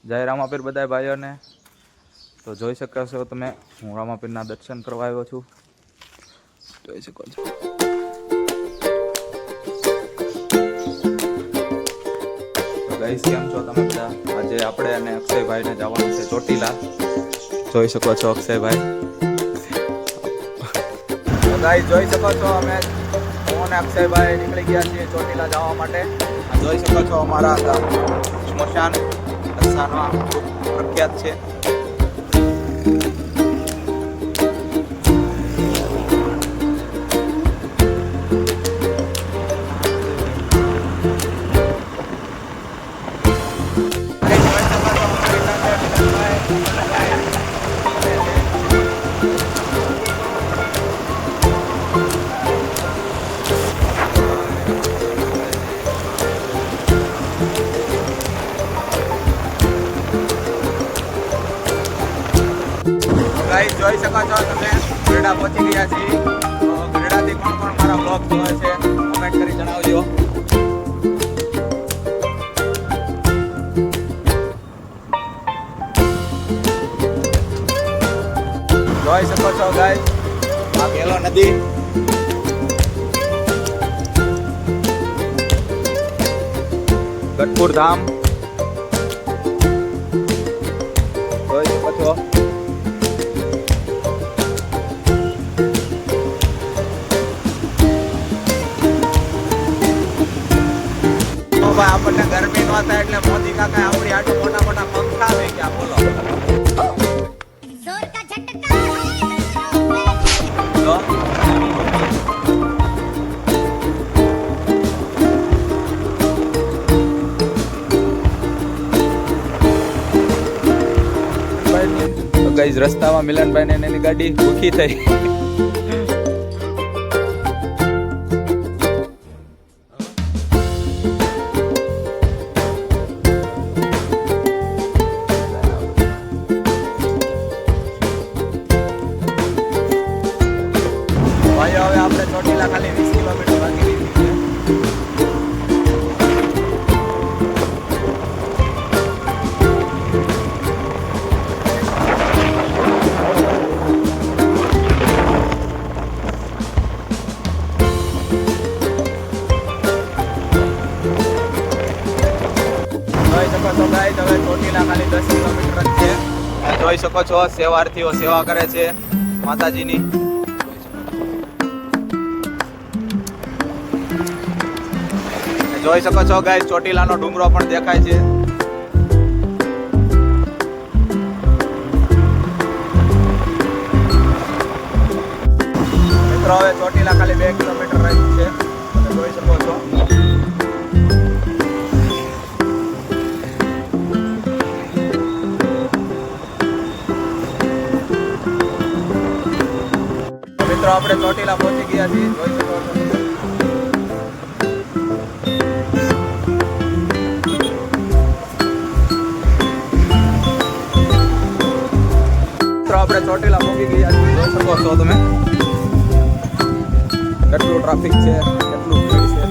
જય રામાપીર બધા ભાઈઓને. તો જોઈ શકો છો તમે, હું રામાપીરના દર્શન કરવા આવ્યો છું. જોઈ શકો છો. તો ગાઈસ કેમ છો તમે બધા? આજે આપણે અને અક્ષયભાઈને જવાનું છે ચોટીલા. જોઈ શકો છો અક્ષયભાઈ. તો ગાઈસ જોઈ શકો છો અમે હું અને અક્ષયભાઈ નીકળી ગયા છીએ ચોટીલા જવા માટે. જોઈ શકો છો અમારા સ્મશાન પ્રખ્યાત છે. જોઈ શકો છો તમે ગઢડા પહોંચી ગયા છીએ. તો ગઢડાથી કોણ કોણ મારા બ્લોગ જોવે છે કમેન્ટ કરી જણાવજો. જોઈ શકો છો ગાઈસ આ કેલો નદી. ગઢપુર ધામ જોઈ શકો છો. આપણને ગરમી ન થાય એટલે મોદી કાકા આપણી આટલું મોટા મોટા પંખા લઈ ગયા. બોલો તો ગાઈસ રસ્તામાં મિલનભાઈ ને એની ગાડી ભૂખી થઈ. હવે આપણે ચોટીલા ખાલી 20 કિલોમીટર બાકી રહી છે. જોઈ શકો છો ગાઈસ હવે ચોટીલા ખાલી 10 કિલોમીટર જ છે. જોઈ શકો છો સેવાર્થીઓ સેવા કરે છે માતાજીની. જોઈ શકો છો ગાઈસ ચોટીલાનો ડુંગરો પણ દેખાય છે. મિત્રો હવે ચોટીલા ખાલી 2 કિલોમીટર રહ્યું છે. તમે જોઈ શકો છો. મિત્રો આપણે ચોટીલા પહોંચી ગયા છીએ. જોઈ શકો છો. આપણે ચોટીલા પહોંચી ગયા છીએ. જોઈ શકો છો તમે કેટલું ટ્રાફિક છે, કેટલું ભીડ છે.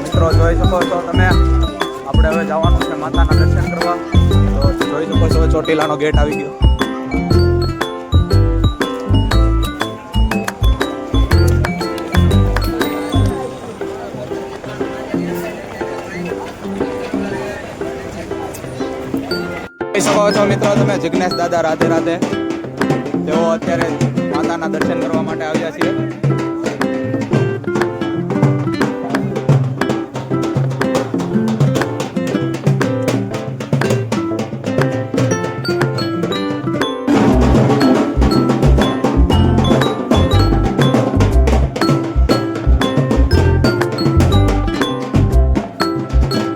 મિત્રો જોઈ શકો છો તમે આપણે હવે જવાનું છે માતાના દર્શન કરવા. તો જોઈ શકો છો ચોટીલાનો ગેટ આવી ગયો. જોઈ શકો છો મિત્રો તમે જિગ્નેશ દાદા રાધે રાધે. તેઓ અત્યારે માતાના દર્શન કરવા માટે આવ્યા છીએ.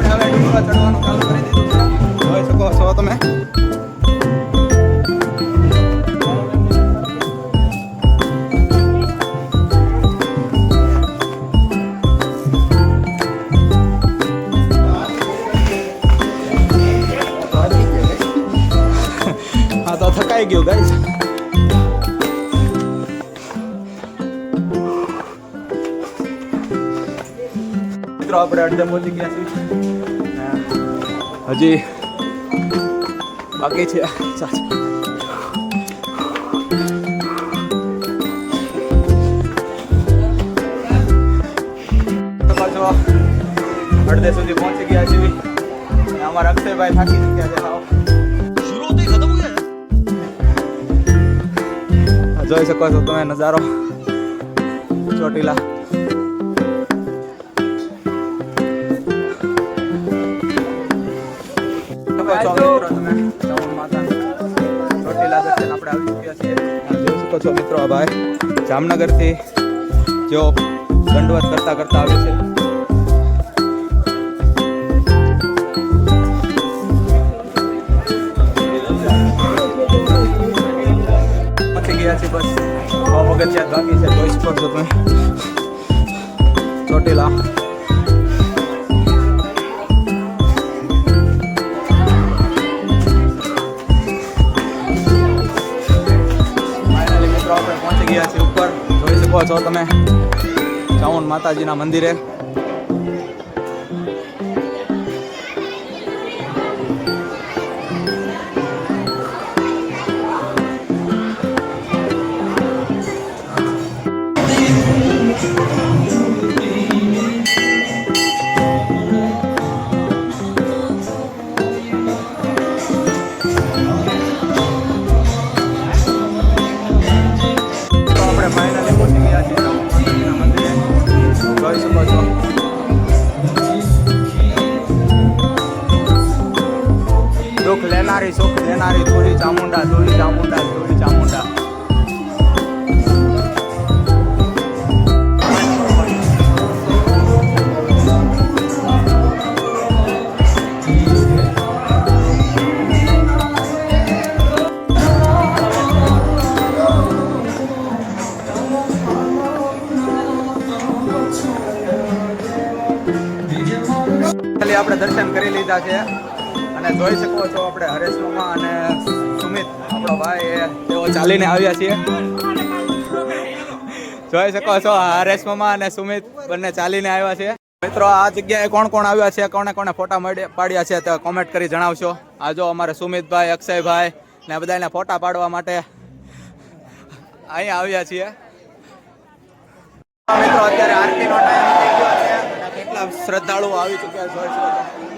હવે ડુંગર ચડવાનું ચાલુ કરી દીધું છે. જોઈ શકો છો તમે. મિત્રો આપણે અડધે પહોંચી ગયા છીએ હજી બાકી છે પાછો અડધે સુધી પહોંચી ગયા છીએ અને અમારા અક્ષયભાઈ થાકી ચૂક્યા છે જોઈ શકો છો તમે નજારો ચોટીલા ચોટીલા દર્શન આપણે આવી ચૂક્યા છીએ જોઈ શકો છો મિત્રો આ ભાઈ જામનગરથી જો દંડવત કરતા કરતા આવે છે ગયા છે બસ પગથિયા બાકી છે જોઈ શકો છો તમે ચોટીલા ફાઇનલી મિત્રો આપણે પહોંચી ગયા છીએ ઉપર જોઈ શકો છો તમે ચામુંડ માતાજીના મંદિરે સુખ લેનારી ધોળી ચામુંડા ધોળી ચામુંડા ધોળી ચામુંડા આપણે દર્શન કરી લીધા છે અને જોઈ શકો છો આપણે હરેશ મામા અને સુમિત આપણો ભાઈ તેઓ ચાલીને આવ્યા છીએ જોઈ શકો છો હરેશ મામા અને સુમિત બંને ચાલીને આવ્યા છે મિત્રો આ જગ્યાએ કોણ કોણ આવ્યા છે કોને કોને ફોટા પાડ્યા છે તો કોમેન્ટ કરી જણાવશો આ જો અમારે સુમિતભાઈ અક્ષયભાઈ ને બધાને ફોટા પાડવા માટે અહીંયા આવ્યા છીએ મિત્રો અત્યારે આરતીનો ટાઈમ થઈ ગયો છે અને કેટલા શ્રદ્ધાળુઓ આવી ચૂક્યા જોઈ શકો છો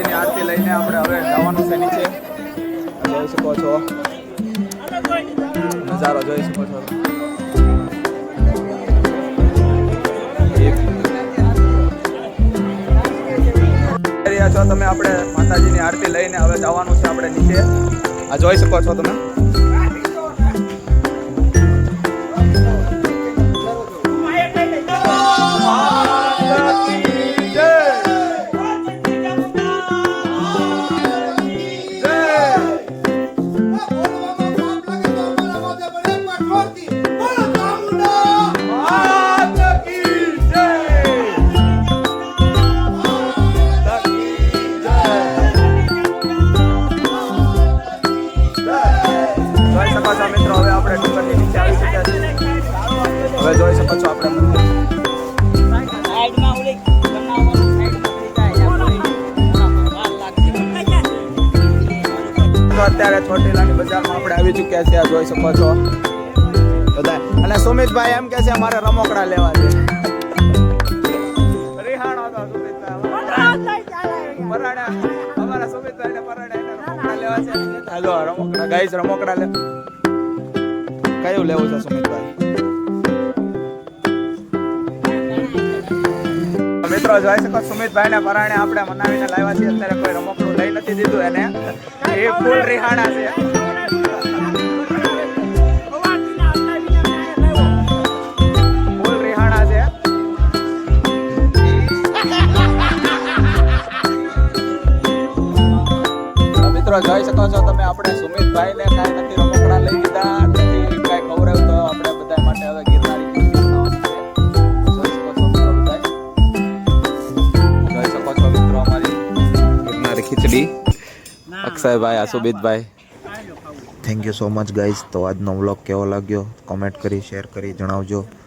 માતાજીની આરતી લઈને આપણે હવે જવાનું છે નીચે. જોઈ શકો છો નજારો, જોઈ શકો છો. રહ્યા છો તમે, આપણે માતાજીની આરતી લઈને હવે જવાનું છે આપણે નીચે. આ જોઈ શકો છો તમે. મિત્રો હવે આપણે ડુંગરની નીચે આવી ચૂક્યા છીએ. હવે જોઈ શકો છો આપણે મંદિર. અત્યારે ચોટીલાની બજારમાં આપણે આવી ચૂક્યા છીએ. જોઈ શકો છો બધા. અને સુમિતભાઈ એમ કે છે અમારે રમકડા લેવા છે. રિહાણો તો સુમિતભાઈ પરાડા, અમારા સુમિતભાઈને પરાડા રમકડા લેવા છે. હાલો રમકડા, ગાઈસ રમકડા લે. કયું લેવું છે સુમિતભાઈ? મિત્રો જોઈ શકો સુમિતભાઈ ને પરાણે આપણે મનાવીને લાવ્યા છીએ. અત્યારે કોઈ રમકડું લઈ નથી દીધું એને. એ ફૂલ રિહાણા છે. ફૂલ રિહાણા છે. મિત્રો જોઈ શકો છો તમે, આપણે સુમિતભાઈ ને કાંઈ નથી રમકડા લઈ દીધા, નથી કાંઈ ખવડાવ્યું, તો આપણે બધા માટે હવે ગિરનારી ખીચડી બનાવવાની છે. જોઈ શકો છો મિત્રો બધા. જોઈ શકો છો મિત્રો અમારી ગિરનારી ખીચડી. અક્ષયભાઈ, આસુબીતભાઈ. Thank you so much guys. તો આજનો વ્લોગ કેવો લાગ્યો કોમેન્ટ કરી, શેર કરી જણાવજો.